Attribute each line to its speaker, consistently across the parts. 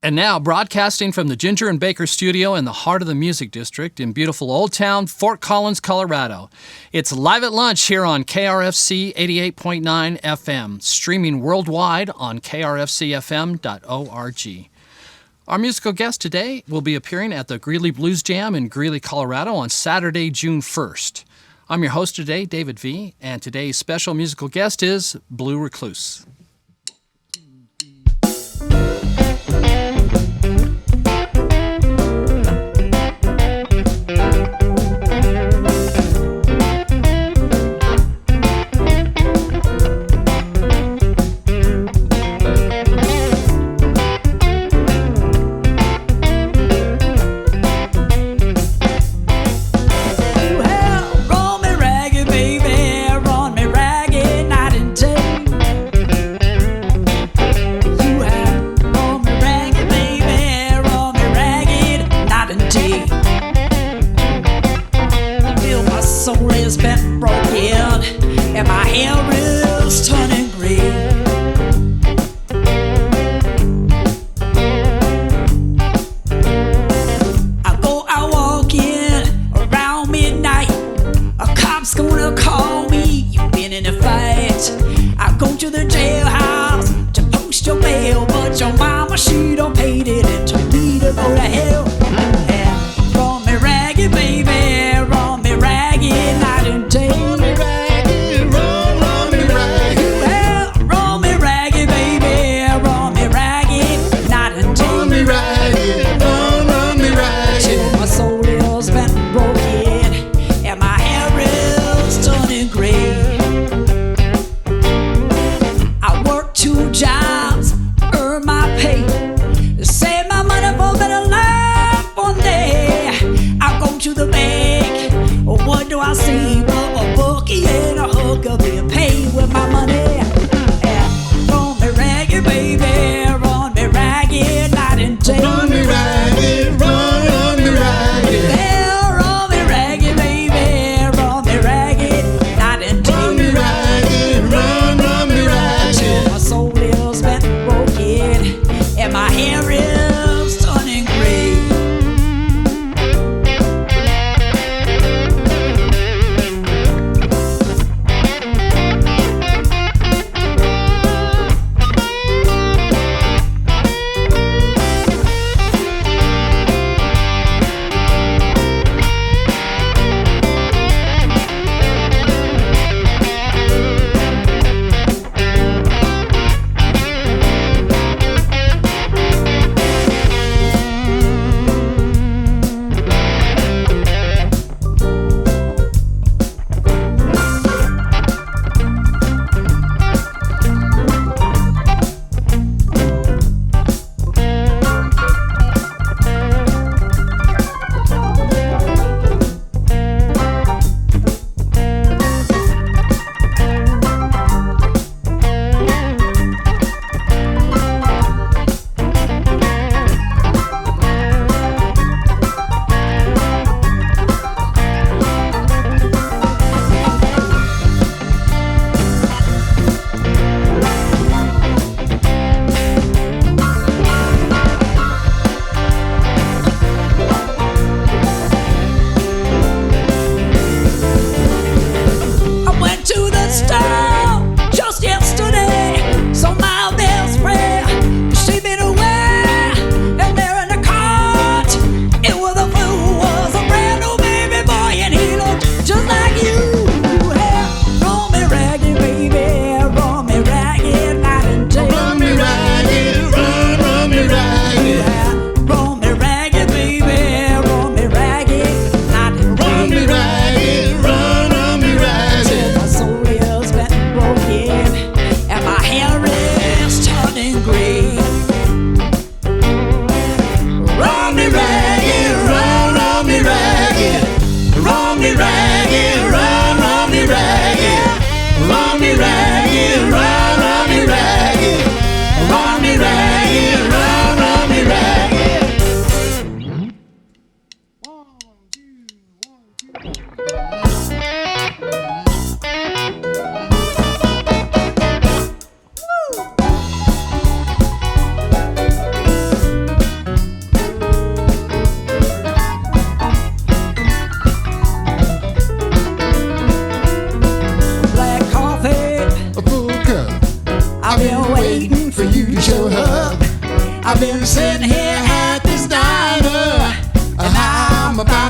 Speaker 1: And now, broadcasting from the Ginger and Baker studio in the heart of the Music District in beautiful Old Town, Fort Collins, Colorado. It's Live at Lunch here on KRFC 88.9 FM, streaming worldwide on krfcfm.org. Our musical guest today will be appearing at the Greeley Blues Jam in Greeley, Colorado on Saturday, June 1st. I'm your host today, David V., and today's special musical guest is Blue Recluse.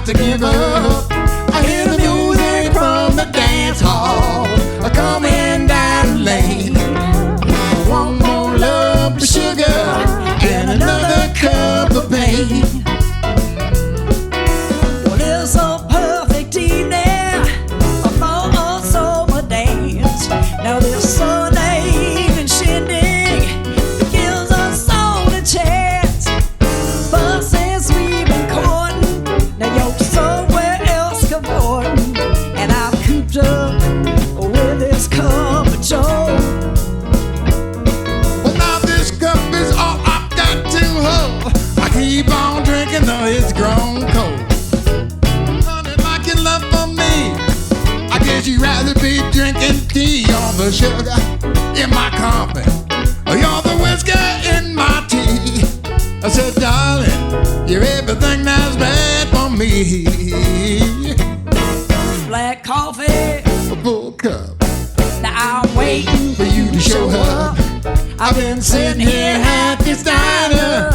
Speaker 2: to give up. I hear the music from the dance hall coming down the lane. One more lump of sugar and another cup of pain.
Speaker 3: Well, it's a perfect evening for a summer dance. Now this Sunday and shindig gives us all a chance. But since we've been courting, now you're somewhere else cavorting, and I'm cooped up with this cup of joe.
Speaker 2: Well, now this cup is all I've got to hold. I keep on drinking though it's grown cold. Honey, like your love for me, I guess you'd rather be drinking tea on the sugar in my coffee, or you're the whiskey in my tea. I said, darling, you're everything that's bad for me.
Speaker 3: Black coffee,
Speaker 2: A full cup
Speaker 3: now I'm waiting
Speaker 2: for you to show up. I've been sitting here at this diner,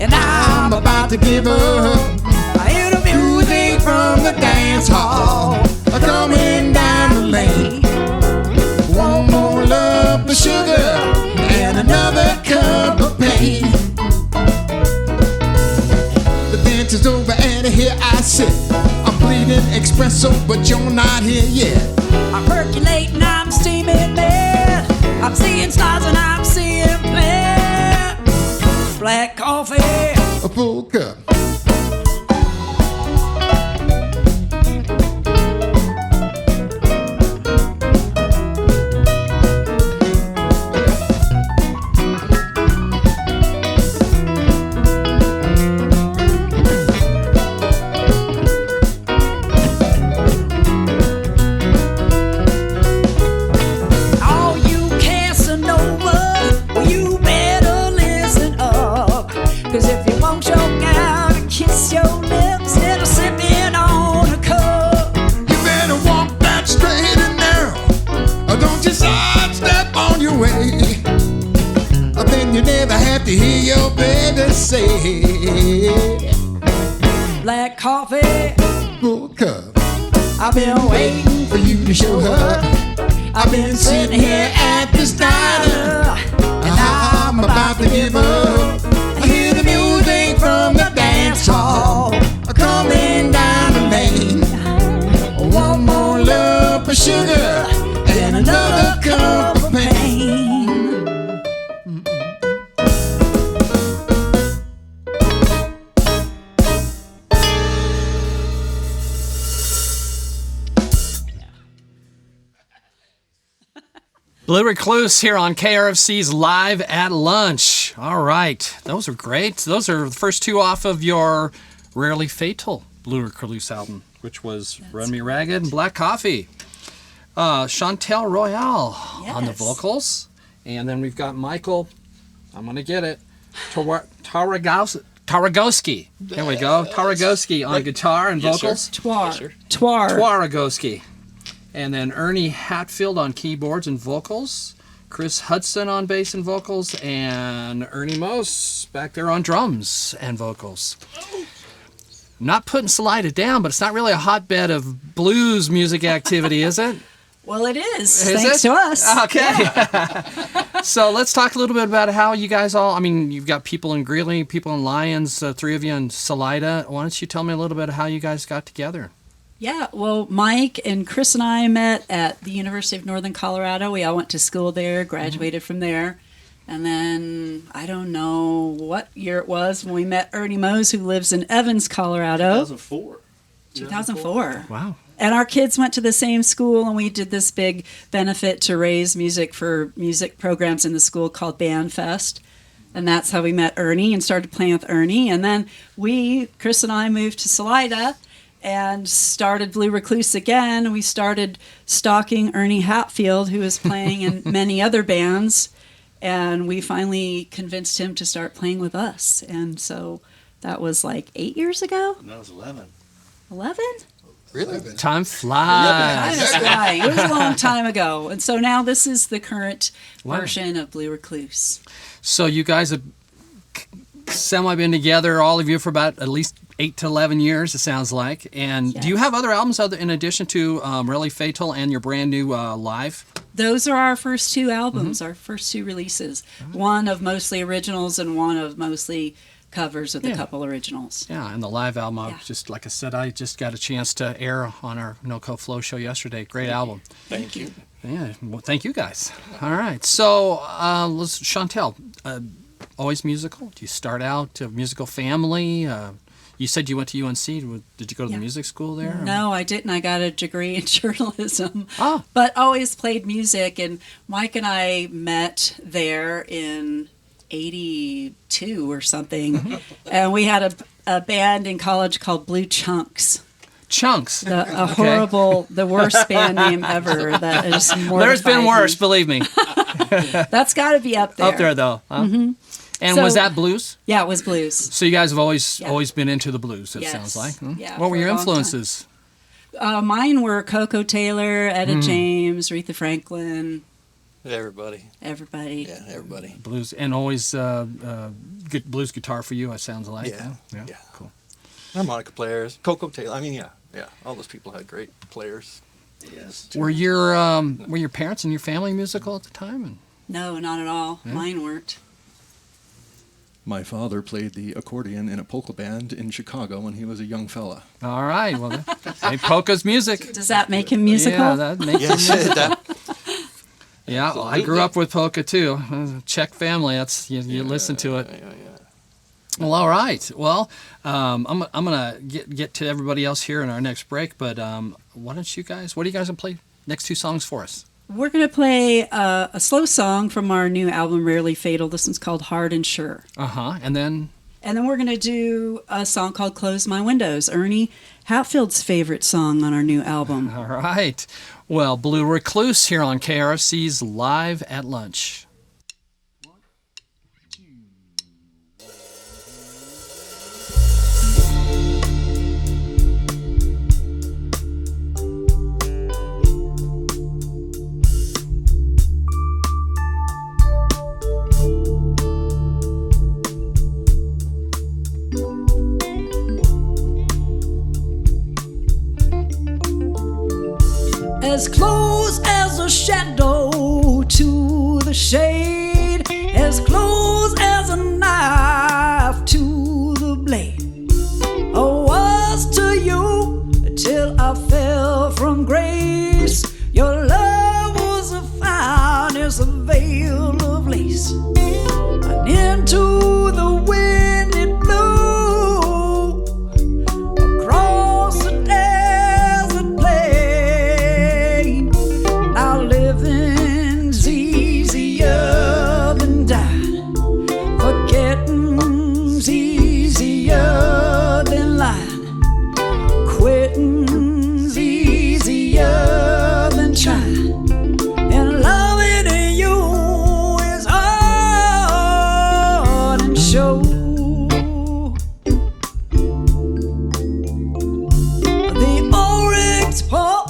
Speaker 2: and I'm about to give up. I hear the music from the dance hall coming down the lane. One more lump of sugar and another cup of pain. The dance is over and here I sit. I'm bleeding espresso, but you're not here yet.
Speaker 3: I'm percolating, I'm steaming mad. I'm seeing stars and I'm seeing black. Black coffee,
Speaker 2: A full cup.
Speaker 3: all you Casanova, well, you better listen up. Cause if you want your gal to kiss your lips, it'll sipping on a cup.
Speaker 2: You better walk that straight and narrow, or don't you sidestep on your way. Or then you never have to hear your baby say,
Speaker 3: Black coffee,
Speaker 2: full cup
Speaker 3: I've been waiting
Speaker 2: for you to show up. I've been sitting here at this diner, and I'm about to give up. I hear the music from the dance hall coming down the lane. One more lump of sugar and another cup of pain.
Speaker 1: Blue Recluse here on KRFC's Live at Lunch. All right, those are great. Those are the first two off of your Rarely Fatal Blue Recluse album, which was Run Me Ragged and Black Coffee. Chantel Royale on the
Speaker 3: Yes.
Speaker 1: vocals. And then we've got Michael, I'm going to get it, Taragoski. There we go. Taragoski on guitar and vocals. Taragoski. And then Ernie Hatfield on keyboards and vocals. Chris Hudson on bass and vocals. And Ernie Mose back there on drums and vocals. Not putting Salida down, but it's not really a hotbed of blues music activity, is it?
Speaker 3: Well, it is.
Speaker 1: Is
Speaker 3: Thanks
Speaker 1: it?
Speaker 3: to us.
Speaker 1: Okay. So let's talk a little bit about how you guys all, I mean, you've got people in Greeley, people in Lyons, three of you in Salida. Why don't you tell me a little bit of how you guys got together?
Speaker 4: Yeah, well, Mike and Chris and I met at the University of Northern Colorado. We all went to school there, graduated from there. And then, I don't know what year it was when we met Ernie Mose, who lives in Evans, Colorado. 2004.
Speaker 1: Wow.
Speaker 4: And our kids went to the same school, and we did this big benefit to raise music for music programs in the school called Band Fest. And that's how we met Ernie and started playing with Ernie. And then Chris and I moved to Salida and started Blue Recluse again. We started stalking Ernie Hatfield, who was playing in many other bands. And we finally convinced him to start playing with us. And so that was like 8 years ago?
Speaker 5: That was 11.
Speaker 4: 11?
Speaker 5: Really?
Speaker 1: Time flies.
Speaker 4: Time is flying. It was a long time ago. And so now this is the current
Speaker 1: Wow.
Speaker 4: version of Blue Recluse.
Speaker 1: So you guys have semi been together, all of you, for about at least 8 to 11 years, it sounds like. And do you have other albums in addition to Really Fatal and your brand new Live?
Speaker 4: Those are our first 2 albums, our first 2 releases. One of mostly originals and one of mostly covers with a couple originals.
Speaker 1: Yeah, and the Live album, just like I said, I just got a chance to air on our No-Co Flow show yesterday. Great album.
Speaker 5: Thank you.
Speaker 1: Yeah, well, thank you guys. All right, so Chantel, always musical? Do you start out a musical family? You said you went to UNC. Did you go to the music school there?
Speaker 4: No, I didn't. I got a degree in journalism,
Speaker 1: Oh.
Speaker 4: but always played music. And Mike and I met there in 82 or something, and we had a band in college called Blue Chunks.
Speaker 1: Chunks.
Speaker 4: The worst band name ever. That is mortified.
Speaker 1: There's been worse, believe me.
Speaker 4: That's got to be up there.
Speaker 1: Up there, though. Huh? And was that blues?
Speaker 4: Yeah, it was blues.
Speaker 1: So you guys have always been into the blues, it
Speaker 4: Yes.
Speaker 1: sounds like. Hmm?
Speaker 4: Yeah,
Speaker 1: What were
Speaker 4: for
Speaker 1: your
Speaker 4: a long
Speaker 1: influences?
Speaker 4: Mine were Coco Taylor, Etta James, Aretha Franklin,
Speaker 5: Everybody.
Speaker 4: everybody.
Speaker 5: Yeah, everybody.
Speaker 1: Blues, and always good blues guitar for you, it sounds like.
Speaker 5: Yeah.
Speaker 1: Yeah.
Speaker 5: Yeah.
Speaker 1: Cool.
Speaker 5: Harmonica players. Coco Taylor. I mean, yeah. All those people had great players. Yes.
Speaker 1: Were your parents and your family musical at the time? And
Speaker 4: No, not at all. Mine weren't.
Speaker 6: My father played the accordion in a polka band in Chicago when he was a young fella.
Speaker 1: all right, well, hey, polka's music.
Speaker 4: Does that make him musical?
Speaker 1: Yeah, that makes
Speaker 5: Yes, that,
Speaker 1: Yeah, well, I grew up with polka too. Czech family. That's you listen to it.
Speaker 5: yeah.
Speaker 1: Well, all right. Well, I'm gonna get to everybody else here in our next break. But why don't you guys? What are you guys gonna play next 2 songs for us?
Speaker 4: We're going to play a slow song from our new album, Rarely Fatal. This one's called Hard and Sure.
Speaker 1: And then.
Speaker 4: And then we're going to do a song called Close My Windows, Ernie Hatfield's favorite song on our new album.
Speaker 1: All right. Well, Blue Recluse here on KRFC's Live at Lunch.
Speaker 3: As close as a shadow to the shade, as close as a knife to the blade. I was to you till I fell from grace. Your love was a finest veil of lace, and into the wind it blew across the desert plain. Now living's easier than dying, forgetting's easier than lying, quitting's easier than trying, and loving you is hard and sure. The oryx pour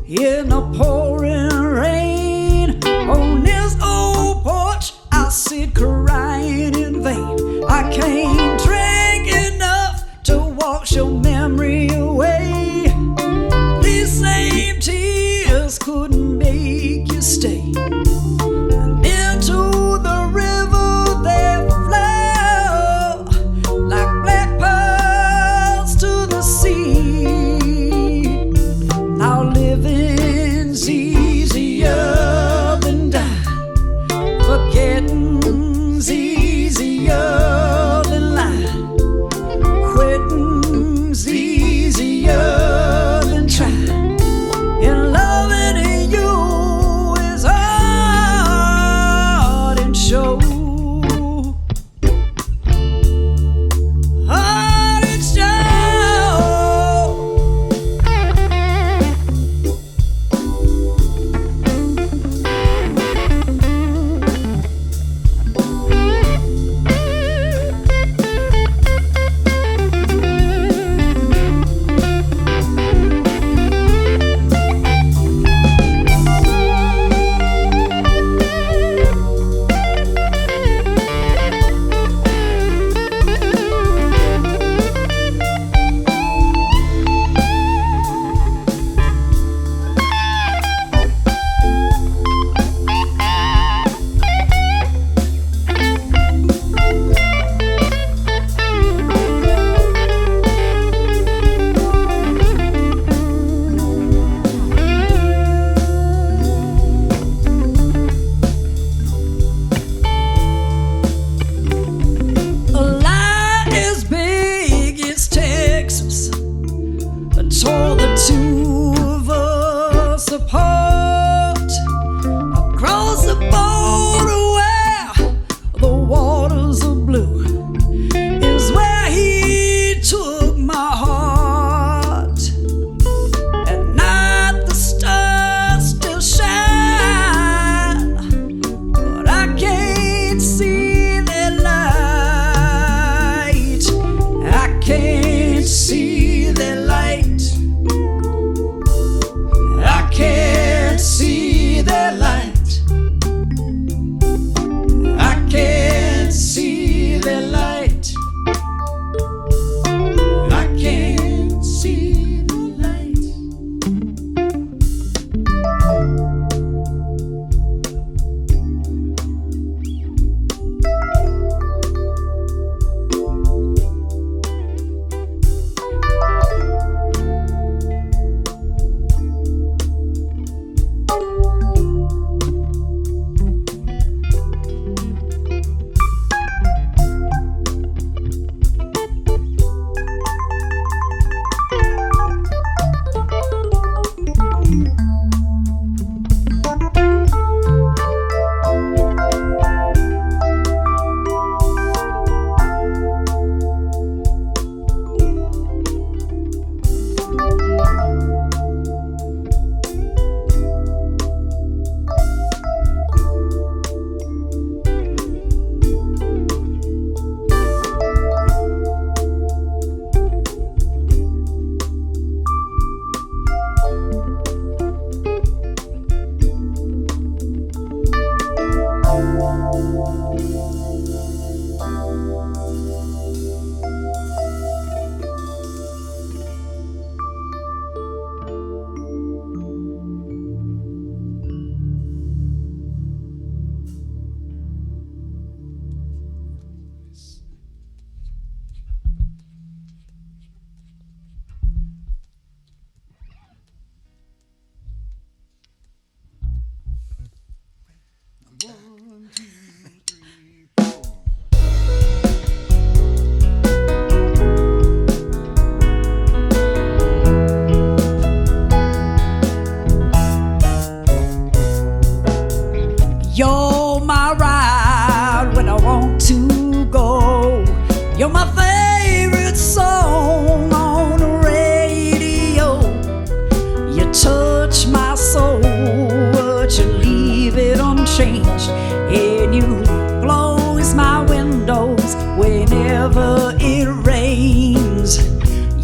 Speaker 3: in a pouring rain. On this old porch I sit crying in vain. I can't drink enough to wash your memory away. These same tears couldn't make you stay. And into the river they flow like black pearls to the sea. Now living's easy.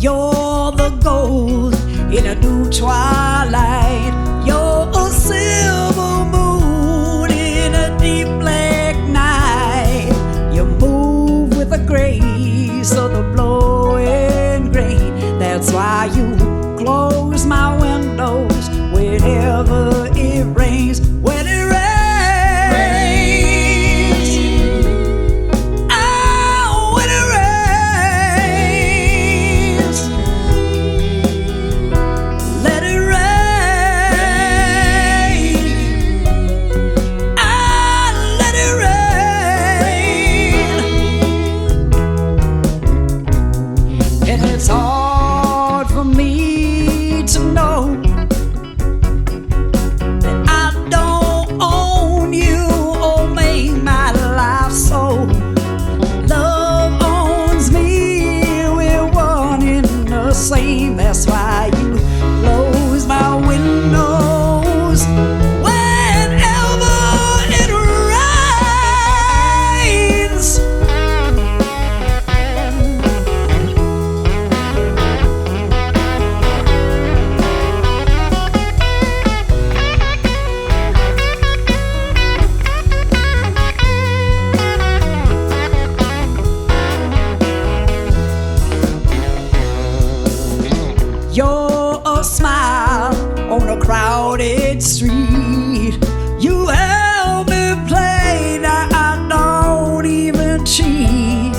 Speaker 3: You're the gold in a new twilight. You're a silver moon in a deep black night. You move with the grace of the blowing rain. That's why you close my windows whenever it rains. When it rains, oh, when it rains, let it rain, ah, let it rain. And it's hard for me to know that I don't own you or make my life so. Love owns me, we're one in the same. That's why you close my windows whenever it rains. You're a smile on a crowded street. You help me play, now I don't even cheat.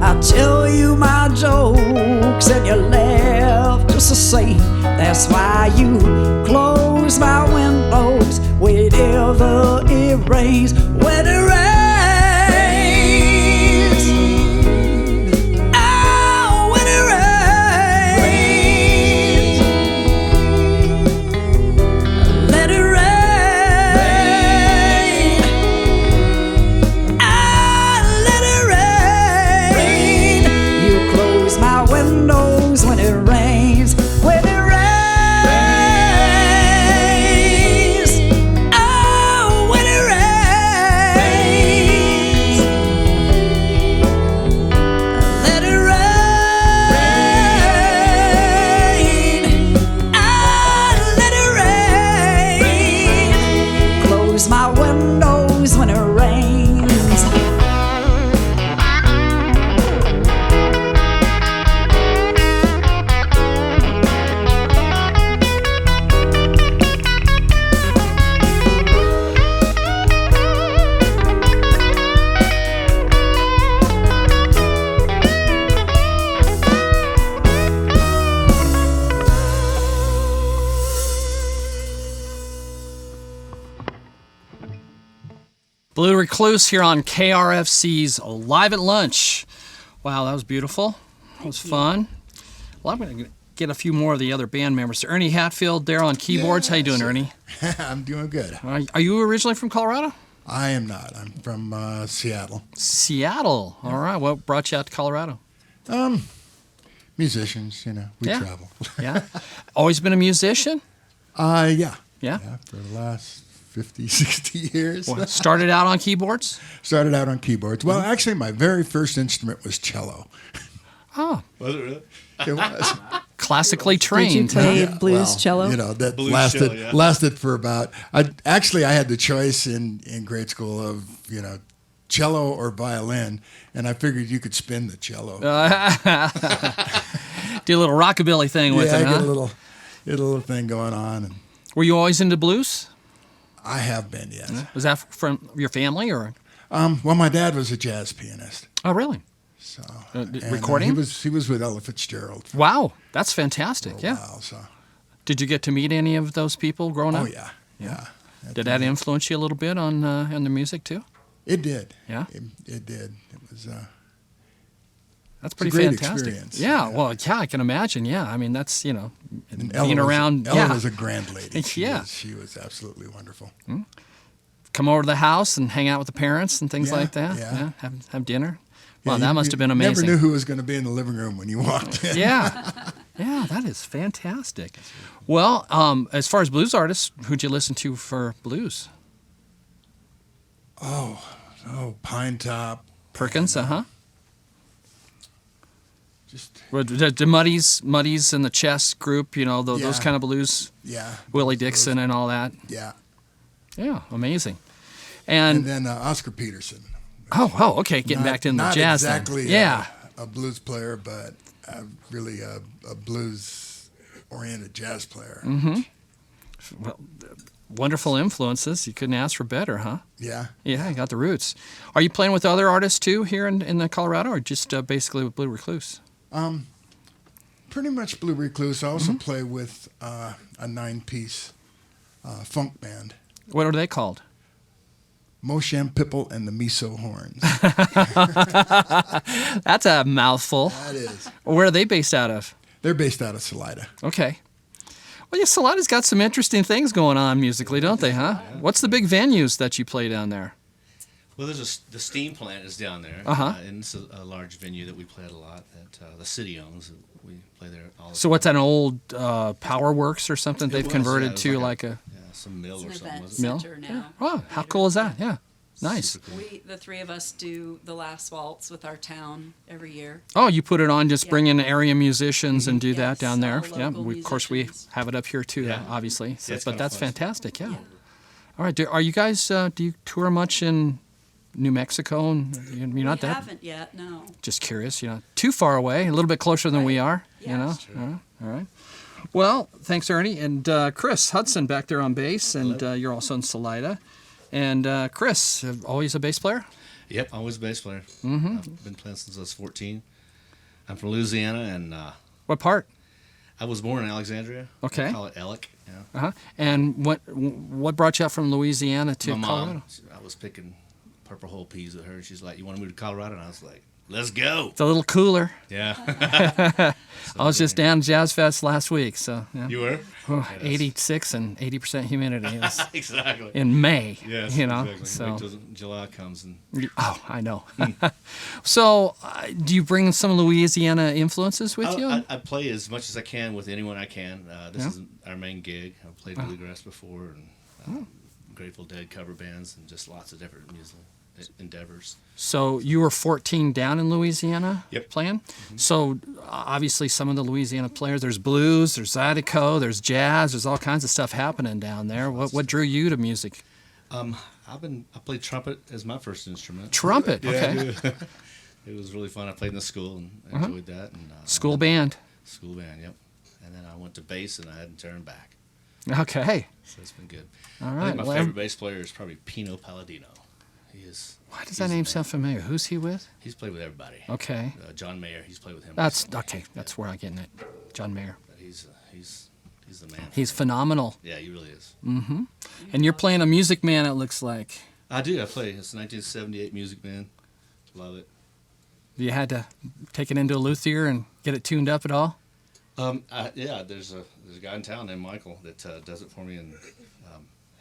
Speaker 3: I tell you my jokes and you laugh just the same. That's why you close my windows whenever it rains. When it rains, oh, when it rains, let it rain, ah, let it rain. You close my windows when it rains. When it rains, oh, when it rains, let it rain, ah, let it rain. Close my windows when it rains.
Speaker 1: Blue Recluse here on KRFC's Live at Lunch. Wow, that was beautiful. That was fun. Well, I'm going to get a few more of the other band members. Ernie Hatfield there on keyboards. How you doing, Ernie?
Speaker 2: I'm doing good.
Speaker 1: Are you originally from Colorado?
Speaker 2: I am not. I'm from Seattle.
Speaker 1: Seattle. All right. What brought you out to Colorado?
Speaker 2: Musicians, we
Speaker 1: Yeah.
Speaker 2: travel.
Speaker 1: Yeah. Always been a musician?
Speaker 2: Yeah.
Speaker 1: Yeah.
Speaker 2: For the last 50, 60 years.
Speaker 1: Well, started out on keyboards?
Speaker 2: Started out on keyboards. Well, actually, my very first instrument was cello.
Speaker 1: Oh,
Speaker 5: Was it really?
Speaker 2: It was.
Speaker 1: classically
Speaker 4: Did you
Speaker 1: trained.
Speaker 4: play
Speaker 2: Yeah,
Speaker 4: blues
Speaker 2: well,
Speaker 4: cello?
Speaker 2: That
Speaker 5: Blues
Speaker 2: lasted
Speaker 5: cello, yeah.
Speaker 2: lasted for about. I had the choice in grade school of cello or violin, and I figured you could spin the cello.
Speaker 1: Do a little rockabilly thing with
Speaker 2: I
Speaker 1: it,
Speaker 2: get
Speaker 1: huh?
Speaker 2: a little thing going on, and
Speaker 1: Were you always into blues?
Speaker 2: I have been, yes.
Speaker 1: Was that from your family or?
Speaker 2: Well, my dad was a jazz pianist,
Speaker 1: Oh, really?
Speaker 2: so
Speaker 1: recording?
Speaker 2: He was with Ella Fitzgerald for
Speaker 1: Wow, that's fantastic.
Speaker 2: a
Speaker 1: Yeah.
Speaker 2: while. So,
Speaker 1: Did you get to meet any of those people growing up?
Speaker 2: oh yeah.
Speaker 1: Did that influence you a little bit on the music too?
Speaker 2: It did.
Speaker 1: Yeah?
Speaker 2: It did. It was.
Speaker 1: That's pretty
Speaker 2: a great
Speaker 1: fantastic.
Speaker 2: experience.
Speaker 1: Yeah,
Speaker 2: Yeah.
Speaker 1: well, yeah, I can imagine. Yeah, I mean that's
Speaker 2: And
Speaker 1: being around.
Speaker 2: Ella
Speaker 1: yeah,
Speaker 2: was a grand lady.
Speaker 1: Yeah.
Speaker 2: She was absolutely wonderful.
Speaker 1: come over to the house and hang out with the parents and things
Speaker 2: Yeah,
Speaker 1: like that.
Speaker 2: yeah.
Speaker 1: Have dinner. Wow,
Speaker 2: Yeah,
Speaker 1: that
Speaker 2: you-
Speaker 1: must have been
Speaker 2: you
Speaker 1: amazing.
Speaker 2: Never knew who was going to be in the living room when you walked in.
Speaker 1: Yeah, yeah, that is fantastic. Well, as far as blues artists, who'd you listen to for blues?
Speaker 2: Oh, Pine Top.
Speaker 1: Perkins,
Speaker 2: and,
Speaker 1: uh-huh.
Speaker 2: just
Speaker 1: The Muddies and the Chess group, those
Speaker 2: Yeah.
Speaker 1: kind of blues.
Speaker 2: yeah.
Speaker 1: Willie Dixon and all that.
Speaker 2: Yeah.
Speaker 1: Yeah, amazing.
Speaker 2: And
Speaker 1: And
Speaker 2: then Oscar Peterson.
Speaker 1: okay, getting back to the
Speaker 2: not
Speaker 1: jazz.
Speaker 2: exactly
Speaker 1: then. Yeah.
Speaker 2: a blues player, but really a blues-oriented jazz player.
Speaker 1: Well, wonderful influences. You couldn't ask for better, huh?
Speaker 2: Yeah.
Speaker 1: Yeah, you got the roots. Are you playing with other artists too here in the Colorado, or just basically with Blue Recluse?
Speaker 2: Pretty much Blue Recluse. I also play with a 9-piece funk band.
Speaker 1: What are they called?
Speaker 2: Mosham Pipple and the Miso Horns.
Speaker 1: That's a mouthful.
Speaker 2: That is.
Speaker 1: Where are they based out of?
Speaker 2: They're based out of Salida.
Speaker 1: Okay. Well, yeah, Salada's got some interesting things going on musically, don't they, huh? What's the big venues that you play down there?
Speaker 7: Well, the steam plant is down there, and it's a large venue that we play at a lot that the city owns. We play there all the
Speaker 1: So
Speaker 7: time.
Speaker 1: what's that, an old Power Works or something
Speaker 7: It
Speaker 1: they've
Speaker 7: was,
Speaker 1: converted
Speaker 7: it was
Speaker 1: to
Speaker 7: like
Speaker 1: like a
Speaker 7: some mill
Speaker 4: It's
Speaker 7: or
Speaker 4: an
Speaker 7: something,
Speaker 4: event
Speaker 7: was it?
Speaker 1: mill?
Speaker 4: center now.
Speaker 1: Oh, how cool is that? Yeah. Nice.
Speaker 7: Super cool.
Speaker 4: The three of us do the last waltz with our town every year.
Speaker 1: Oh, you put it on, just
Speaker 4: Yeah.
Speaker 1: bring in area musicians and do
Speaker 4: Yes,
Speaker 1: that down there.
Speaker 4: all
Speaker 1: Yeah,
Speaker 4: local
Speaker 1: of course we
Speaker 4: musicians.
Speaker 1: have it up here too,
Speaker 7: Yeah.
Speaker 1: obviously. So,
Speaker 7: Yeah, it's
Speaker 1: but
Speaker 7: kinda
Speaker 1: that's
Speaker 7: fun.
Speaker 1: fantastic, yeah.
Speaker 4: Yeah.
Speaker 1: All right, are you guys, do you tour much in New Mexico? And you're not
Speaker 4: We
Speaker 1: that,
Speaker 4: haven't yet, no.
Speaker 1: just curious, too far away, a little bit closer than we are,
Speaker 4: Yeah, that's
Speaker 1: All right. Well, thanks, Ernie. And Chris Hudson back there on bass, and you're also in Salida. And Chris, always a bass player?
Speaker 7: Yep, I was a bass player. I've been playing since I was 14. I'm from Louisiana, and
Speaker 1: What part?
Speaker 7: I was born in Alexandria.
Speaker 1: Okay.
Speaker 7: They call it Ellick. Yeah.
Speaker 1: Uh-huh. And what brought you up from Louisiana to
Speaker 7: My
Speaker 1: Colorado?
Speaker 7: mom, I was picking purple whole peas with her, and she's like, "You want to move to Colorado?" And I was like, "Let's go."
Speaker 1: It's a little cooler.
Speaker 7: Yeah.
Speaker 1: I was just down Jazz Fest last week, so yeah.
Speaker 7: You were?
Speaker 1: Oh, 86 and 80% humidity. It was
Speaker 7: Exactly.
Speaker 1: in May,
Speaker 7: Yes, exactly.
Speaker 1: So,
Speaker 7: Wait till July comes and
Speaker 1: oh, I know. So, do you bring some Louisiana influences with you?
Speaker 7: I play as much as I can with anyone I can. This is our main gig. I've played bluegrass before, and Grateful Dead cover bands, and just lots of different musical endeavors.
Speaker 1: So you were 14 down in Louisiana
Speaker 7: Yep.
Speaker 1: playing? So obviously some of the Louisiana players, there's blues, there's Zydeco, there's jazz, there's all kinds of stuff happening down there. What drew you to music?
Speaker 7: I played trumpet as my first instrument.
Speaker 1: Trumpet, okay.
Speaker 7: It was really fun. I played in the school and enjoyed that. And,
Speaker 1: School band.
Speaker 7: School band, yep. And then I went to bass and I hadn't turned back.
Speaker 1: Okay.
Speaker 7: So it's been good.
Speaker 1: All
Speaker 7: I
Speaker 1: right.
Speaker 7: think my
Speaker 1: Well,
Speaker 7: favorite bass player is probably Pino Palladino.
Speaker 1: why does that name sound familiar? Who's he with?
Speaker 7: He's played with everybody.
Speaker 1: Okay.
Speaker 7: John Mayer, he's played with him.
Speaker 1: That's
Speaker 7: recently.
Speaker 1: okay. That's where I'm getting it. John Mayer.
Speaker 7: But he's the man.
Speaker 1: He's phenomenal.
Speaker 7: Yeah, he really is.
Speaker 1: And you're playing a Music Man, it looks like.
Speaker 7: I do. I play. It's a 1978 Music Man. Love it.
Speaker 1: You had to take it into a luthier and get it tuned up at all?
Speaker 7: Yeah, there's a guy in town named Michael that does it for me, and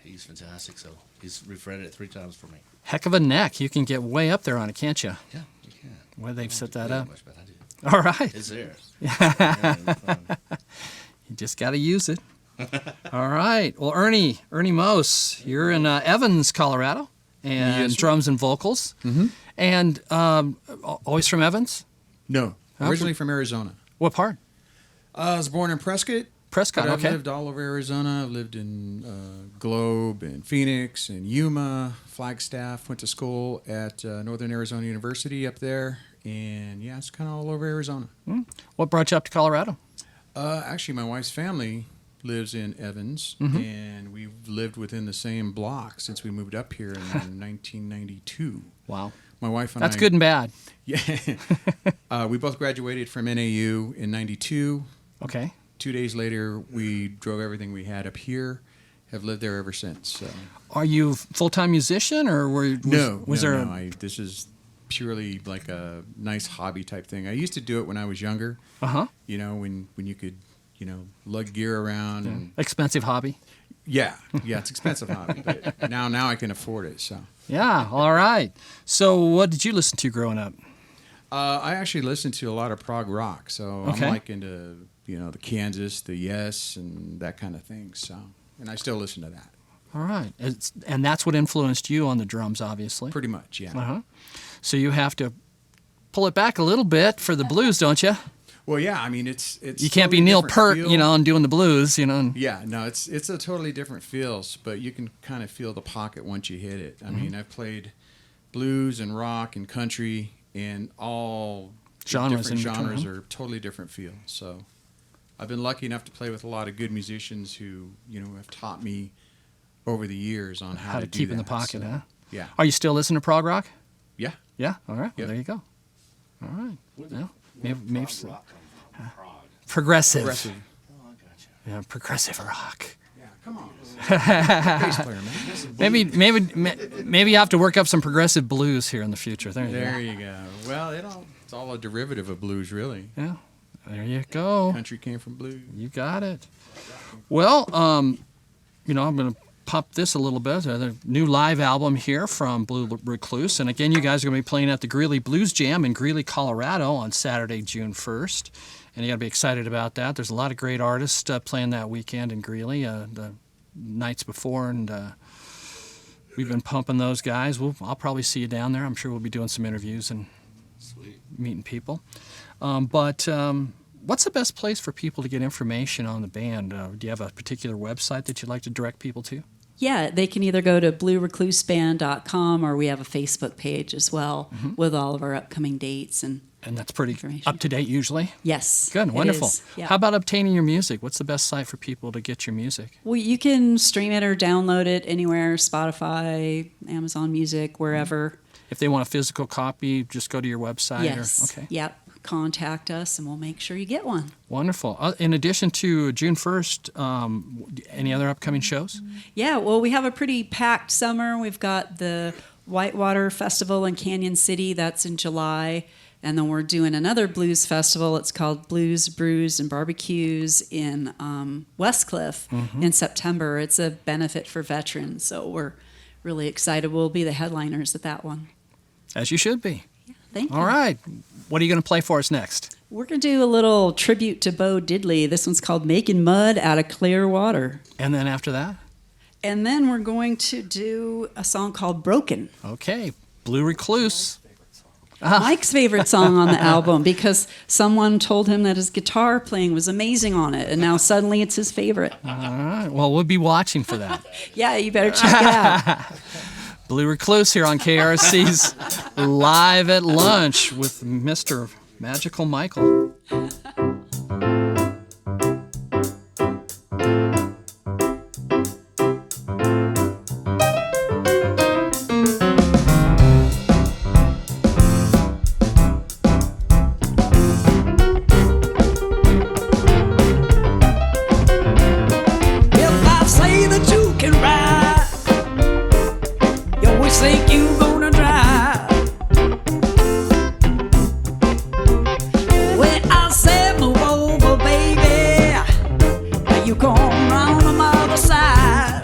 Speaker 7: he's fantastic. So he's refretted it 3 times for me.
Speaker 1: Heck of a neck. You can get way up there on it, can't you?
Speaker 7: Yeah, you can.
Speaker 1: Where they've set that
Speaker 7: Not
Speaker 1: up.
Speaker 7: much, but I do.
Speaker 1: All right.
Speaker 7: It's there. Yeah, it's fun.
Speaker 1: You just got to use it. All right. Well, Ernie Mose, you're in Evans, Colorado, and
Speaker 8: Yes, sir.
Speaker 1: drums and vocals.
Speaker 8: Mm-hmm.
Speaker 1: And always from Evans?
Speaker 8: No, originally from Arizona.
Speaker 1: What part?
Speaker 8: I was born in Prescott.
Speaker 1: Prescott,
Speaker 8: But I've
Speaker 1: okay.
Speaker 8: lived all over Arizona. I've lived in Globe and Phoenix and Yuma, Flagstaff. Went to school at Northern Arizona University up there. And yeah, it's kind of all over Arizona.
Speaker 1: What brought you up to Colorado?
Speaker 8: Actually, my wife's family lives in Evans,
Speaker 1: Mm-hmm.
Speaker 8: and we've lived within the same block since we moved up here in 1992.
Speaker 1: Wow.
Speaker 8: My wife and
Speaker 1: That's
Speaker 8: I,
Speaker 1: good and bad.
Speaker 8: Yeah. We both graduated from NAU in 92.
Speaker 1: Okay.
Speaker 8: 2 days later, we drove everything we had up here. Have lived there ever since. So.
Speaker 1: Are you full-time musician, or was there?
Speaker 8: This is purely like a nice hobby type thing. I used to do it when I was younger.
Speaker 1: Uh-huh.
Speaker 8: You know, when you could, lug gear around and
Speaker 1: Expensive hobby.
Speaker 8: yeah, it's expensive hobby, but now I can afford it. So.
Speaker 1: Yeah. All right. So what did you listen to growing up?
Speaker 8: I actually listen to a lot of prog rock, so
Speaker 1: Okay.
Speaker 8: I'm like into the Kansas, the Yes, and that kind of thing. So, and I still listen to that
Speaker 1: All right. And that's what influenced you on the drums, obviously.
Speaker 8: pretty much. Yeah.
Speaker 1: Uh-huh. So you have to pull it back a little bit for the blues, don't you?
Speaker 8: Well, yeah, I mean, it's
Speaker 1: You can't be
Speaker 8: totally
Speaker 1: Neil
Speaker 8: different
Speaker 1: Peart,
Speaker 8: feel.
Speaker 1: and doing the blues, and
Speaker 8: Yeah, no, it's a totally different feel, but you can kind of feel the pocket once you hit it. I mean, I've played blues and rock and country, and all
Speaker 1: Genres
Speaker 8: different
Speaker 1: in between,
Speaker 8: genres
Speaker 1: huh?
Speaker 8: are totally different feel. So I've been lucky enough to play with a lot of good musicians who, have taught me over the years on how
Speaker 1: to
Speaker 8: do
Speaker 1: keep in the
Speaker 8: that.
Speaker 1: pocket,
Speaker 8: So,
Speaker 1: huh?
Speaker 8: Yeah.
Speaker 1: Are you still listening to prog rock?
Speaker 8: Yeah.
Speaker 1: Yeah. All right. Well,
Speaker 8: Yep.
Speaker 1: there you go. All right. Well, maybe
Speaker 7: Prog rock come from Prague.
Speaker 1: progressive.
Speaker 8: Progressive.
Speaker 7: Oh, I got you.
Speaker 1: Yeah, progressive rock.
Speaker 8: Yeah, come on. Bass player, man.
Speaker 1: Maybe you have to work up some progressive blues here in the future. There you
Speaker 8: There you go. Well, it's all a derivative of blues, really.
Speaker 1: go. Yeah. There you go.
Speaker 8: Country came from blues.
Speaker 1: You got it. Well, I'm going to pop this a little bit. The new live album here from Blue Recluse. And again, you guys are going to be playing at the Greeley Blues Jam in Greeley, Colorado on Saturday, June 1st. And you got to be excited about that. There's a lot of great artists playing that weekend in Greeley the nights before. And we've been pumping those guys. I'll probably see you down there. I'm sure we'll be doing some interviews and meeting people. But what's the best place for people to get information on the band? Do you have a particular website that you'd like to direct people to?
Speaker 4: Yeah, they can either go to bluerecluseband.com or we have a Facebook page as well with all of our upcoming dates and
Speaker 1: that's pretty
Speaker 4: information.
Speaker 1: up to date usually?
Speaker 4: Yes.
Speaker 1: Good,
Speaker 4: it
Speaker 1: wonderful.
Speaker 4: is. Yeah.
Speaker 1: How about obtaining your music? What's the best site for people to get your music?
Speaker 4: Well, you can stream it or download it anywhere, Spotify, Amazon Music, wherever.
Speaker 1: If they want a physical copy, just go to your website?
Speaker 4: Yes.
Speaker 1: Okay.
Speaker 4: Yep. Contact us and we'll make sure you get one.
Speaker 1: Wonderful. In addition to June 1st, any other upcoming shows?
Speaker 4: Yeah, well, we have a pretty packed summer. We've got the Whitewater Festival in Canyon City. That's in July. And then we're doing another blues festival. It's called Blues, Brews, and Barbecues in Westcliff in September. It's a benefit for veterans, so we're really excited. We'll be the headliners at that one.
Speaker 1: As you should be.
Speaker 4: Yeah, thank you.
Speaker 1: All right. What are you going to play for us next?
Speaker 4: We're going to do a little tribute to Bo Diddley. This one's called Making Mud Out of Clear Water.
Speaker 1: And then after that?
Speaker 4: And then we're going to do a song called Broken.
Speaker 1: Okay. Blue Recluse.
Speaker 4: Mike's favorite song on the album because someone told him that his guitar playing was amazing on it, and now suddenly it's his favorite.
Speaker 1: All right. Well, we'll be watching for that.
Speaker 4: Yeah, you better check it out.
Speaker 1: Blue Recluse here on KRFC's Live at Lunch with Mr. Magical Michael.
Speaker 3: If I say that you can ride, you always think you're gonna drive. When I say move over, baby, now you come round on my other side.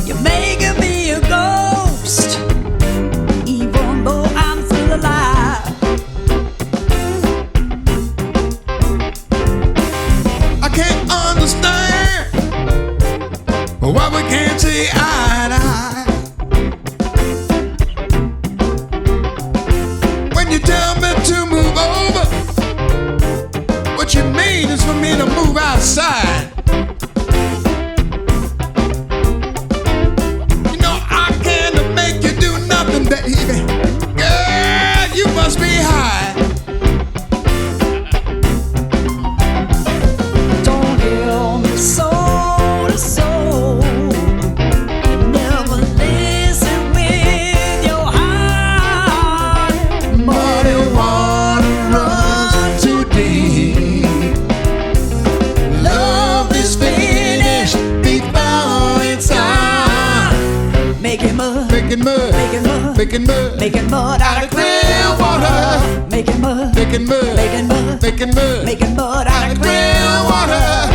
Speaker 3: You're making me a ghost, even though I'm still alive.
Speaker 2: I can't understand why we can't see eye to eye. When you tell me to move over, what you mean is for me to move outside. You know I can't make you do nothing, baby. Girl, you must be high.
Speaker 3: Don't hear me soul to soul. You never listen with your heart.
Speaker 2: Muddy water runs too deep. Love is finished before it's on.
Speaker 3: Making mud,
Speaker 2: Making mud,
Speaker 3: making mud,
Speaker 2: making mud,
Speaker 3: making mud out of
Speaker 2: clear water.
Speaker 3: Making mud,
Speaker 2: Making mud,
Speaker 3: making mud,
Speaker 2: making mud,
Speaker 3: making mud out of
Speaker 2: clear water.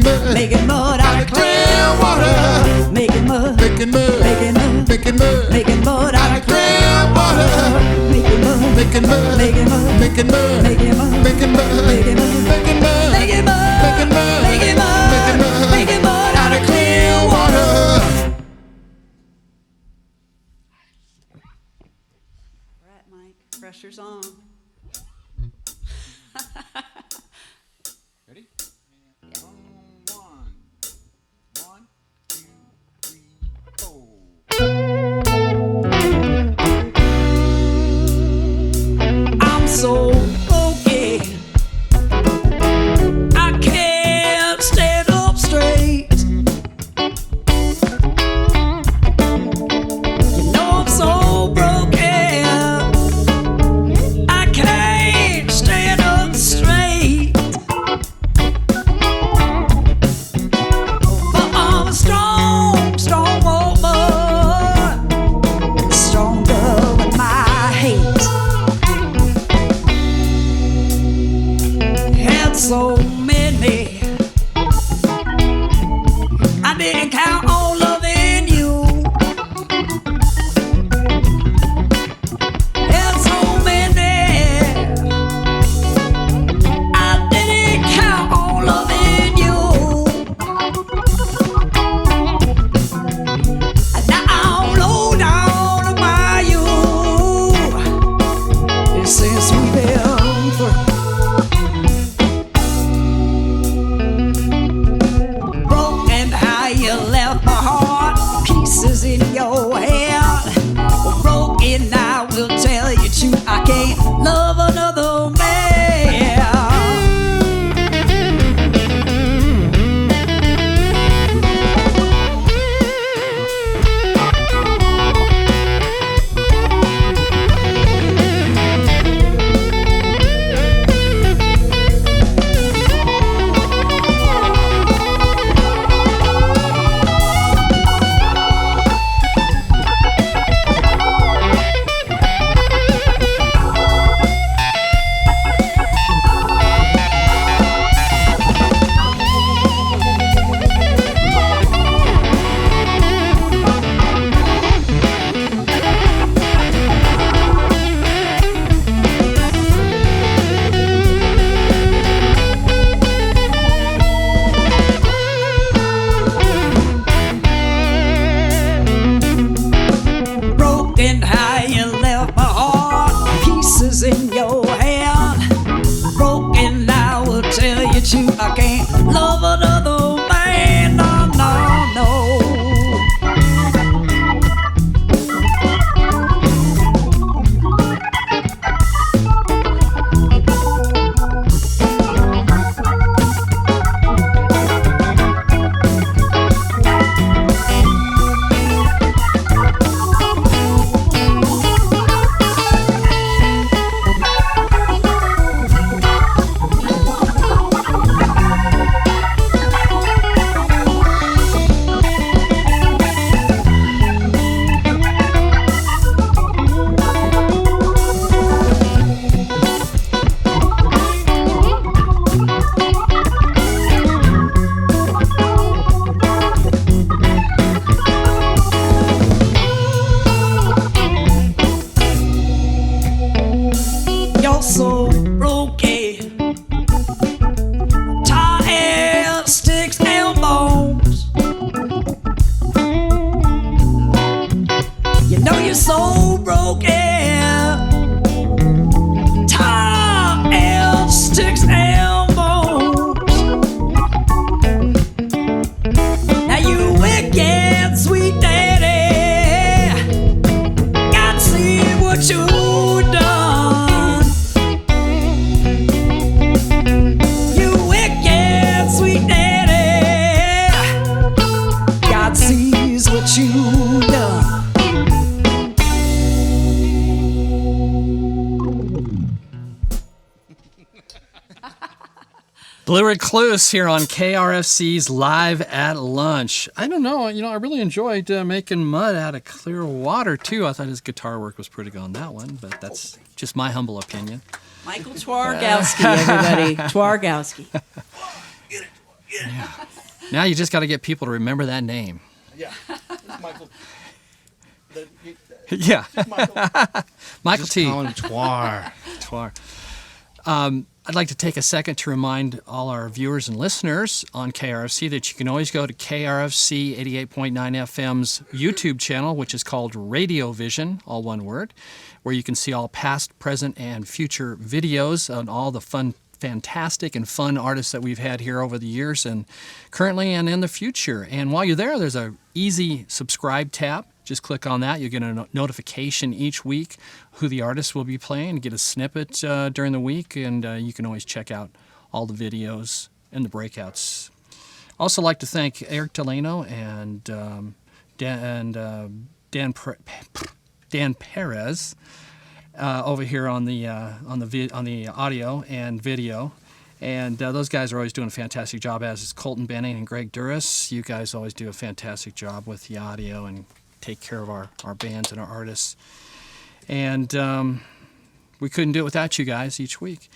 Speaker 2: mud,
Speaker 3: making mud out of
Speaker 2: clear water,
Speaker 3: making mud,
Speaker 2: making mud,
Speaker 3: making mud,
Speaker 2: making mud,
Speaker 3: making mud out of
Speaker 2: clear water,
Speaker 3: making mud,
Speaker 2: making mud,
Speaker 3: making mud,
Speaker 2: making mud,
Speaker 3: making mud,
Speaker 2: making mud,
Speaker 3: making mud,
Speaker 2: making mud,
Speaker 3: making mud,
Speaker 2: making mud,
Speaker 3: making mud, making mud out of clear water. Right, Mike, pressure's on.
Speaker 8: Ready? One, two, three, four.
Speaker 3: I'm so broken, I can't stand up straight. You know I'm so broken, I can't stand up straight. But I'm a strong, strong woman, stronger than my hate. Had so many, I didn't count on loving you. Had so many, I didn't count on loving you. And now I'm low down on my you since we've been through. Broken how you left my heart, pieces in your hand. Broken, I will tell you truth, I can't love another man. Broken how you left my heart, pieces in your hand. Broken, I will tell you truth, I can't love another man. No, no, no. You're so broken, tired sticks and bones. You know you're so broken, tired sticks and bones. Now you wicked sweet daddy, God see what you done. You wicked sweet daddy, God sees what you done.
Speaker 1: Blue Recluse here on KRFC's Live at Lunch. I don't know, I really enjoyed making mud out of clear water, too. I thought his guitar work was pretty good on that one, but that's just my humble opinion.
Speaker 4: Michael Twargowski, everybody. Twargowski.
Speaker 1: Now you just got to get people to remember that name.
Speaker 5: Yeah. It's Michael.
Speaker 1: Yeah.
Speaker 5: Michael.
Speaker 1: Michael
Speaker 7: Just
Speaker 1: T.
Speaker 7: call him Twar.
Speaker 1: Twar. I'd like to take a second to remind all our viewers and listeners on KRFC that you can always go to KRFC 88.9 FM's YouTube channel, which is called RadioVision, all one word, where you can see all past, present, and future videos on all the fantastic and fun artists that we've had here over the years and currently and in the future. And while you're there, there's a easy subscribe tab. Just click on that. You get a notification each week who the artist will be playing, get a snippet during the week, and you can always check out all the videos and the breakouts. Also like to thank Eric Delano and Dan Perez over here on the audio and video. And those guys are always doing a fantastic job, as is Colton, Boening, and Greg Douras. You guys always do a fantastic job with the audio and take care of our bands and our artists. And we couldn't do it without you guys each week.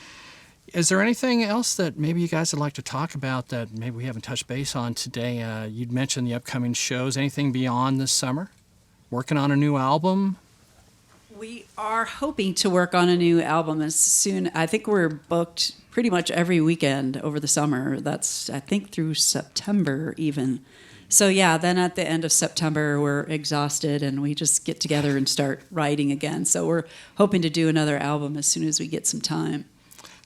Speaker 1: Is there anything else that maybe you guys would like to talk about that maybe we haven't touched base on today? You'd mentioned the upcoming shows. Anything beyond this summer? Working on a new album?
Speaker 4: We are hoping to work on a new album as soon. I think we're booked pretty much every weekend over the summer. That's, I think, through September even. So yeah, then at the end of September, we're exhausted and we just get together and start writing again. So we're hoping to do another album as soon as we get some time.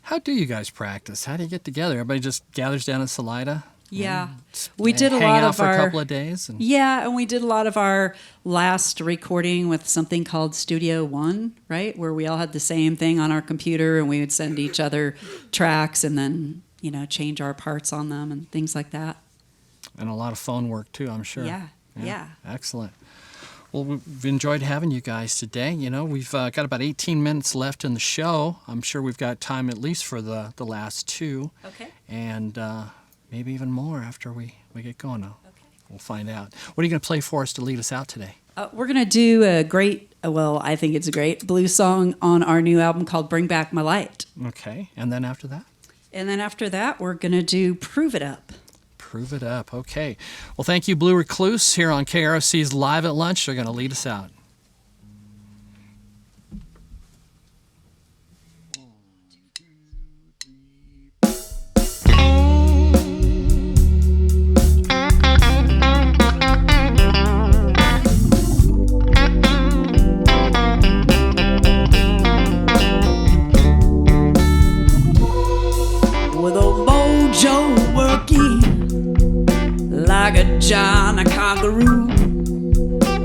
Speaker 1: How do you guys practice? How do you get together? Everybody just gathers down in Salida?
Speaker 4: Yeah, we did a
Speaker 1: hang
Speaker 4: lot
Speaker 1: out
Speaker 4: of
Speaker 1: for
Speaker 4: our,
Speaker 1: a couple of days.
Speaker 4: Yeah, and we did a lot of our last recording with something called Studio One, right, where we all had the same thing on our computer, and we would send each other tracks, and then change our parts on them and things like that.
Speaker 1: And a lot of phone work too, I'm sure.
Speaker 4: Yeah.
Speaker 1: Excellent. Well, we've enjoyed having you guys today. We've got about 18 minutes left in the show. I'm sure we've got time at least for the last two. Okay. And maybe even more after we get going. Okay. We'll find out. What are you going to play for us to lead us out today?
Speaker 4: We're going to do a great, I think it's a great blues song on our new album called Bring Back My Light.
Speaker 1: Okay. And then after that?
Speaker 4: And then after that, we're going to do Prove It Up.
Speaker 1: Prove It Up. Okay. Well, thank you, Blue Recluse, here on KRFC's Live at Lunch. They're going to lead us out.
Speaker 3: With a mojo working like a John Congaroo,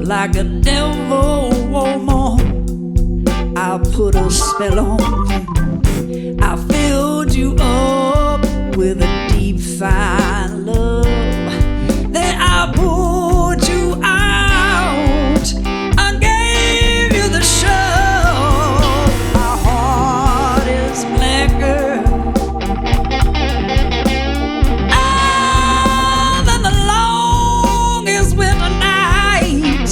Speaker 3: like a devil woman, I put a spell on you. I filled you up with a deep fine love. Then I pulled you out. I gave you the shove. My heart is blacker than the longest winter night.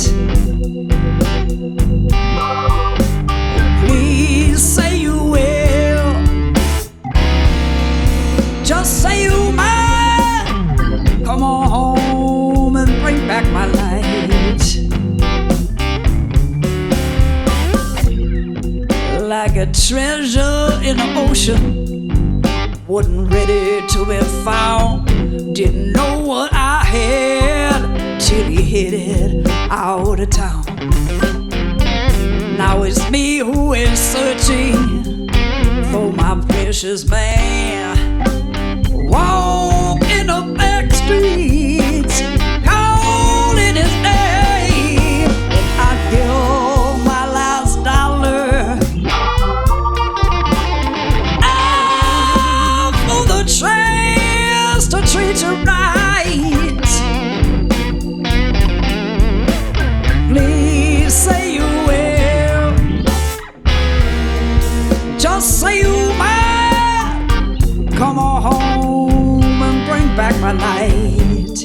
Speaker 3: Please say you will. Just say you might. Come on home and bring back my light. Like a treasure in the ocean, wasn't ready to be found. Didn't know what I had till he headed out of town. Now it's me who is searching for my precious man. Walk in the back streets, calling his name. I give my last dollar out for the chance to treat you right. Please say you will. Just say you might. Come on home and bring back my light.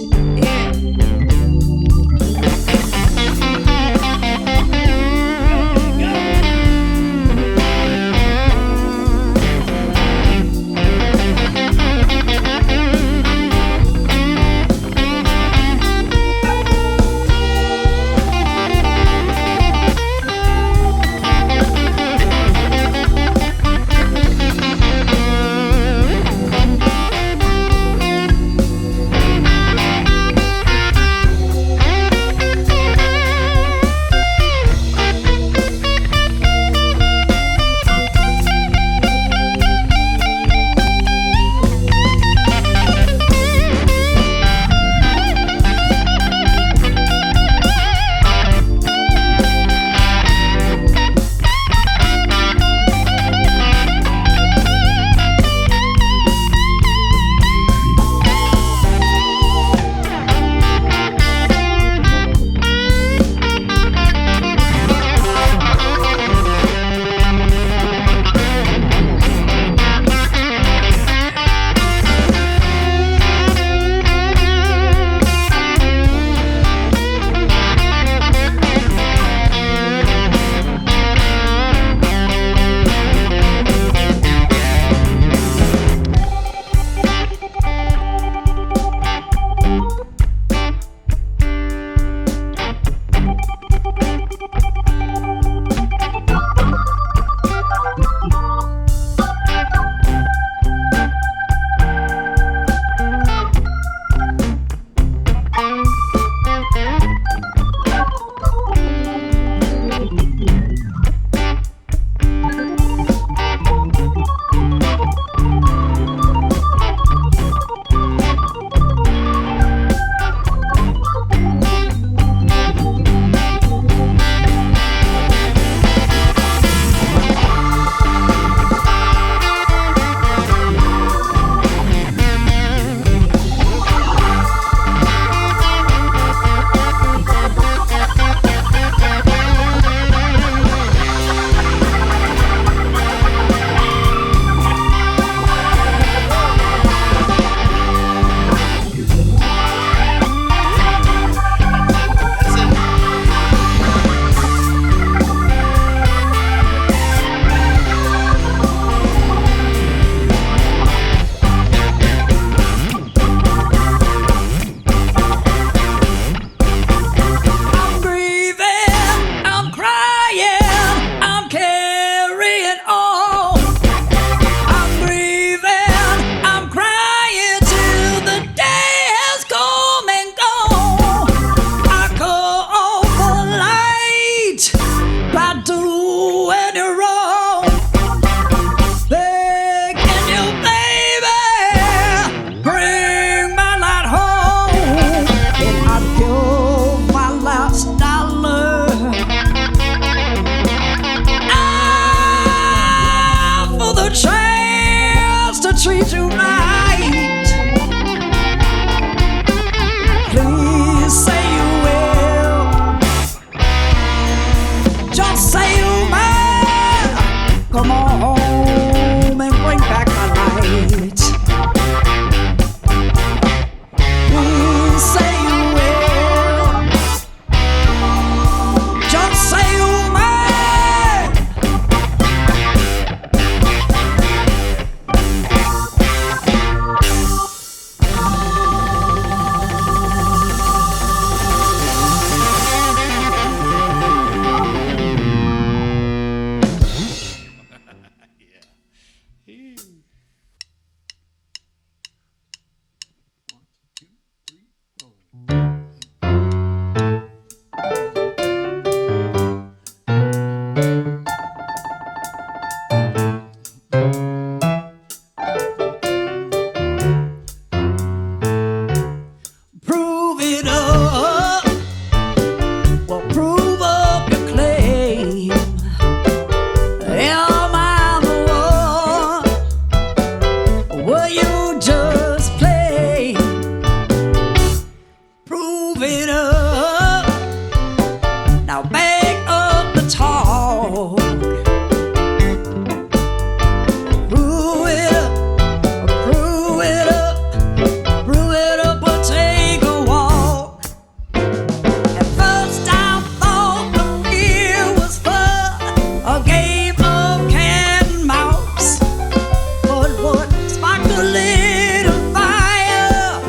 Speaker 3: Little fire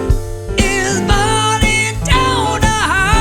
Speaker 3: is burning down the house.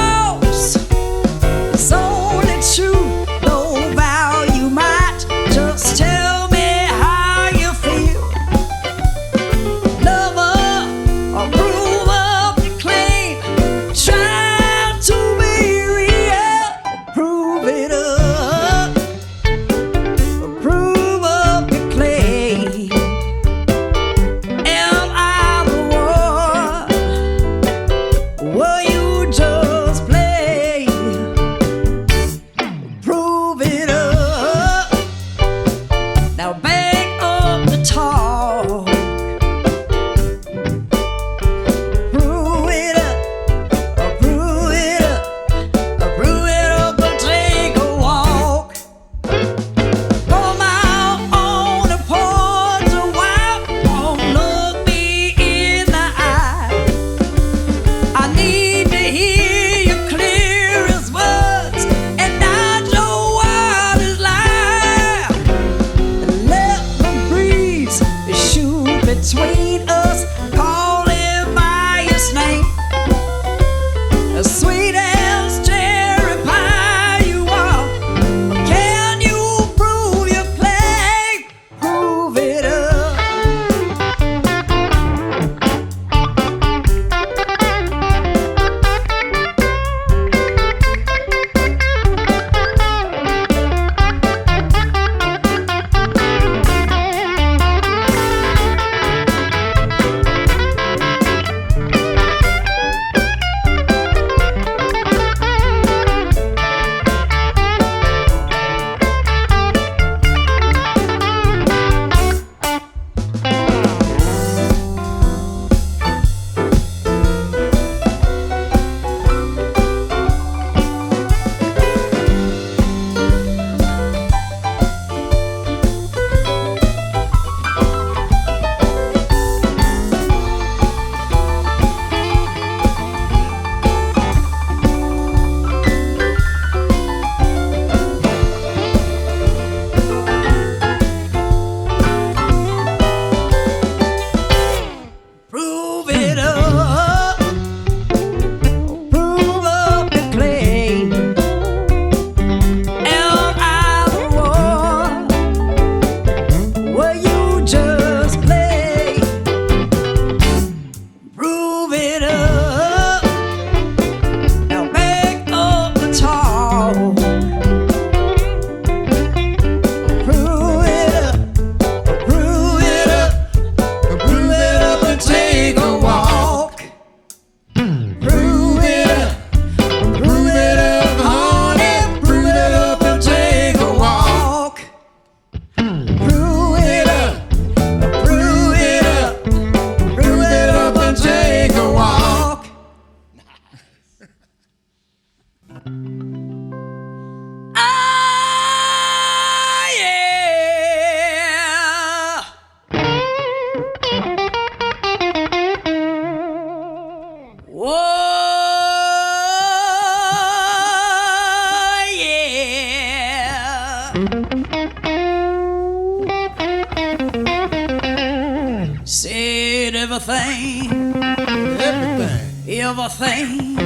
Speaker 3: everything,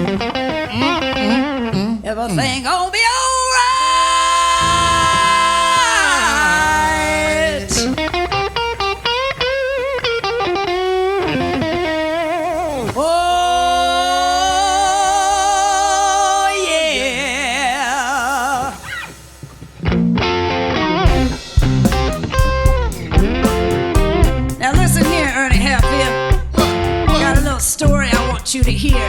Speaker 3: everything gonna be alright. Oh yeah. Now listen here, Ernie Hatfield. Got a little story I want you to hear.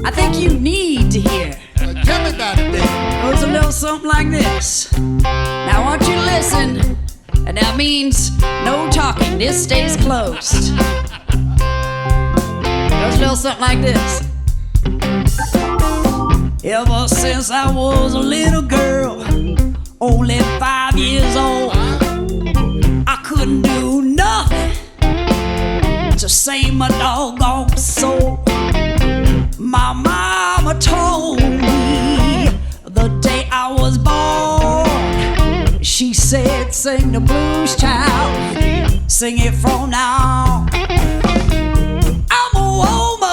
Speaker 3: I think you need to hear.
Speaker 2: Tell me about it, then.
Speaker 3: Goes a little something like this. Now I want you to listen, and that means no talking. This stays closed. Goes a little something like this. Ever since I was a little girl, only 5 years old, I couldn't do nothing to save my doggone soul. My mama told me the day I was born, she said, sing the blues, child, sing it from now on. I'm a woman,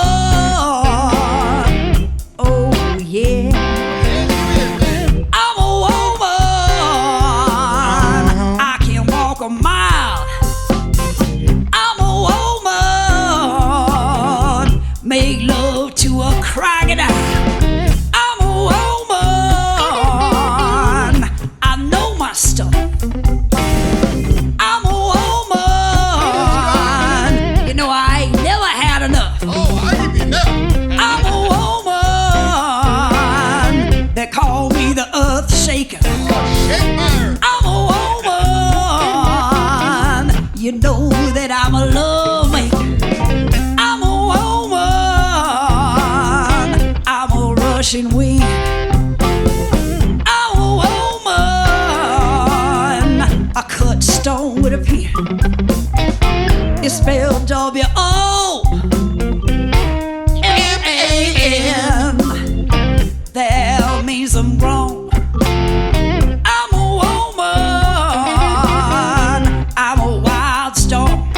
Speaker 3: oh yeah. I'm a woman, I can walk a mile. I'm a woman, make love to a crocodile. I'm a woman, I know my stuff. I'm a woman, you know I ain't never had enough.
Speaker 2: Oh, I give you enough.
Speaker 3: I'm a woman, they call me the earth shaker.
Speaker 2: Shake my earth.
Speaker 3: I'm a woman, you know that I'm a love maker. I'm a woman, I'm a rushing wind. I'm a woman, I cut stone with a pen. It's spelled W-O-M-A-N. That means I'm grown. I'm a woman, I'm a wild storm.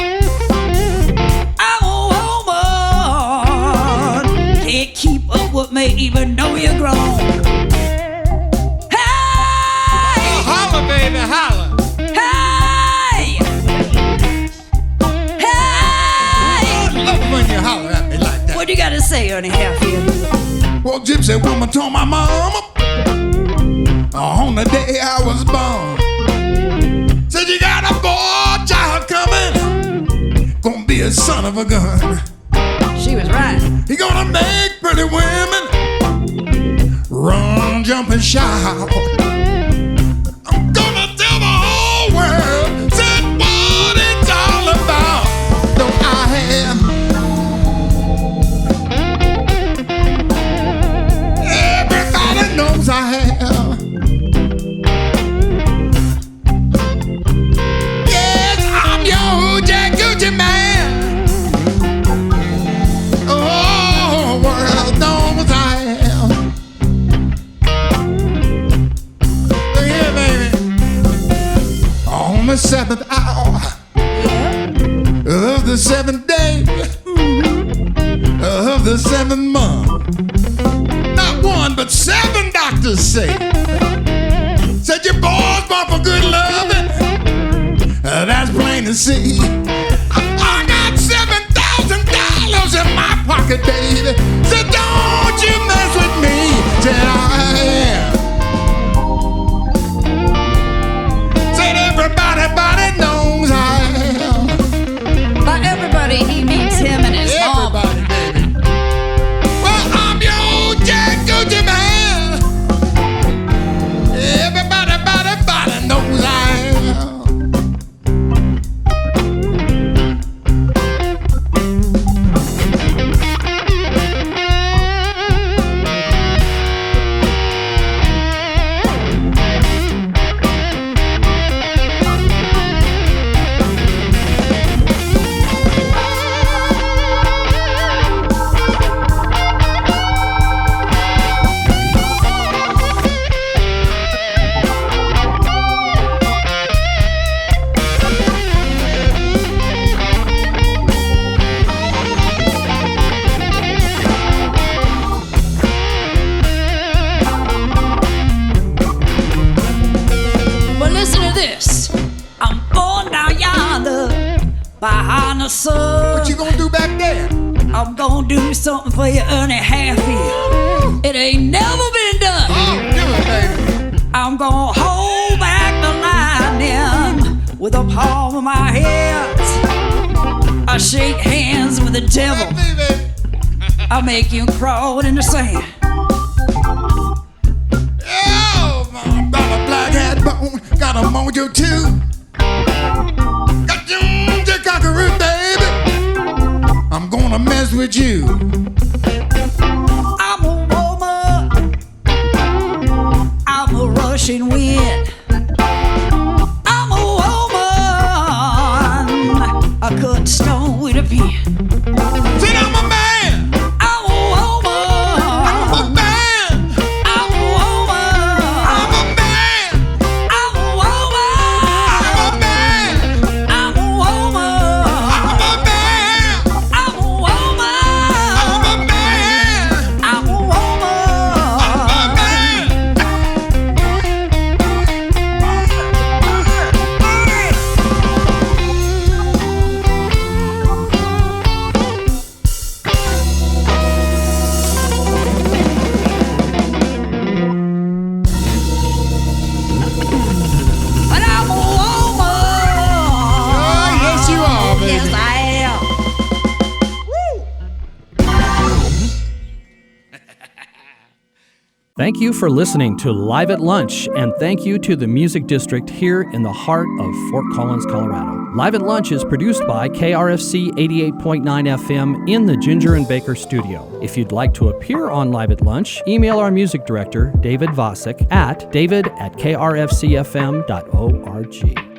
Speaker 3: I'm a woman, can't keep up with me even though you're grown. Hey!
Speaker 2: Holla, baby, holla.
Speaker 3: Hey! Hey!
Speaker 2: Love when you holler at me like that.
Speaker 3: What you gotta say, Ernie Hatfield?
Speaker 2: Well, gypsy woman told my mama on the day I was born. Said you got a boy child coming, gonna be a son of a gun.
Speaker 3: She was right.
Speaker 2: He gonna make pretty women run, jump, and shout. I'm gonna tell the whole world said what it's all about. Don't I have everybody knows I have. Yes, I'm your Hoochie Coochie man. Oh, world knows I am. Look here, baby. On the 7th hour of the 7th day of the 7th month, not one but 7 doctors say, said your boy's born for good loving. That's plain to see. I got $7,000 in my pocket, baby. Said don't you mess with me. Said I am. Said everybody knows I am.
Speaker 3: By everybody, he means him and his mom.
Speaker 2: Everybody, baby. Well, I'm your Jack Gucci man. Everybody knows I am.
Speaker 3: behind the sun.
Speaker 2: What you gonna do back there?
Speaker 3: I'm gonna do something for you, Ernie Hatfield. It ain't never been done.
Speaker 2: Oh, do it, baby.
Speaker 3: I'm gonna hold back the lightning with the palm of my hand. I shake hands with the devil. I make you crawl in the sand.
Speaker 2: Oh, my brother, black hat bone, got a mojo too. Got you, cockaroo, baby. I'm gonna mess with you.
Speaker 3: I'm a woman. I'm a rushing wind. I'm a woman. I cut stone with a pen.
Speaker 2: Say I'm a man.
Speaker 3: I'm a woman.
Speaker 2: I'm a man.
Speaker 3: I'm a woman.
Speaker 2: I'm a man.
Speaker 3: I'm a woman.
Speaker 2: I'm a man.
Speaker 3: I'm a woman.
Speaker 2: I'm a man.
Speaker 3: I'm a woman.
Speaker 2: I'm a man.
Speaker 3: I'm a woman. But I'm a woman.
Speaker 2: Oh, yes, you are, baby.
Speaker 3: Yes, I am.
Speaker 1: Thank you for listening to Live at Lunch, and thank you to the Music District here in the heart of Fort Collins, Colorado. Live at Lunch is produced by KRFC 88.9 FM in the Ginger and Baker studio. If you'd like to appear on Live at Lunch, email our music director, David Vacek, at david@krfcfm.org.